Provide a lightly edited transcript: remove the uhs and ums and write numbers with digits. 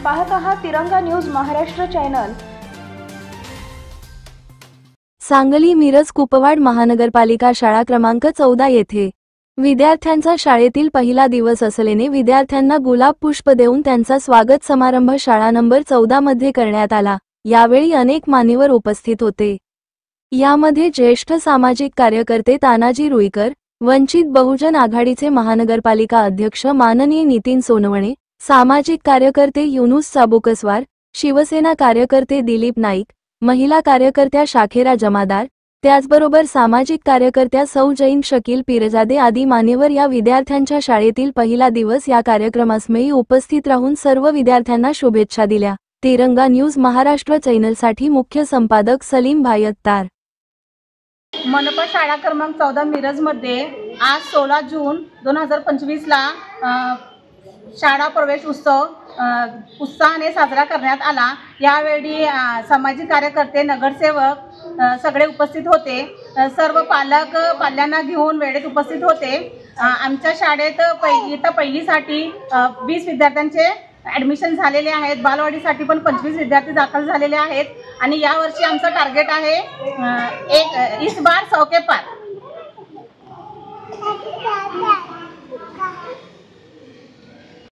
पाहत आहात तिरंगा न्यूज महाराष्ट्र चॅनल। सांगली मिरज कुपवाड महानगरपालिका शाळा क्रमांक 14 येथे विद्यार्थ्यांचा शाळेतील पहिला दिवस असल्याने विद्यार्थ्यांना गुलाब पुष्प देऊन त्यांचा स्वागत समारंभ शाळा नंबर 14 मध्ये करण्यात आला। यावेळी अनेक मान्यवर उपस्थित होते। यामध्ये ज्येष्ठ सामाजिक कार्यकर्ते तानाजी रुईकर, वंचित बहुजन आघाडीचे महानगरपालिका अध्यक्ष माननीय नितीन सोनवणे, सामाजिक कार्यकर्ते युनुस चाबुकस्वार, शिवसेना कार्यकर्ते दिलीप नाईक, महिला कार्यकर्त्या शाखेरा जमादार, त्याचबरोबर सामाजिक कार्यकर्त्या सौ जैन शकील पीरजादे आदी मान्यवर या विद्यार्थ्यांच्या शाळेतील पहिला दिवस या कार्यक्रमासमेही उपस्थित राहून सर्व विद्यार्थ्यांना शुभेच्छा दिल्या। तिरंगा न्यूज महाराष्ट्र चॅनलसाठी मुख्य संपादक सलीम भाई अत्तार। मनपा शाळा क्रमांक 14 मिरज मध्ये आज 16 जून 2025 ला शाळा प्रवेश उत्सव उत्साहाने साजरा करण्यात आला। यावेळी सामाजिक कार्यकर्ते, नगरसेवक सगळे उपस्थित होते। सर्व पालक पाल्यांना घेऊन वेळेत उपस्थित होते। आमच्या शाळेत पहिलीसाठी 20 विद्यार्थ्यांचे ॲडमिशन झालेले आहेत। बालवाडीसाठी पण 25 विद्यार्थी दाखल झालेले आहेत आणि यावर्षी आमचं टार्गेट आहे इस बार 100 के पार।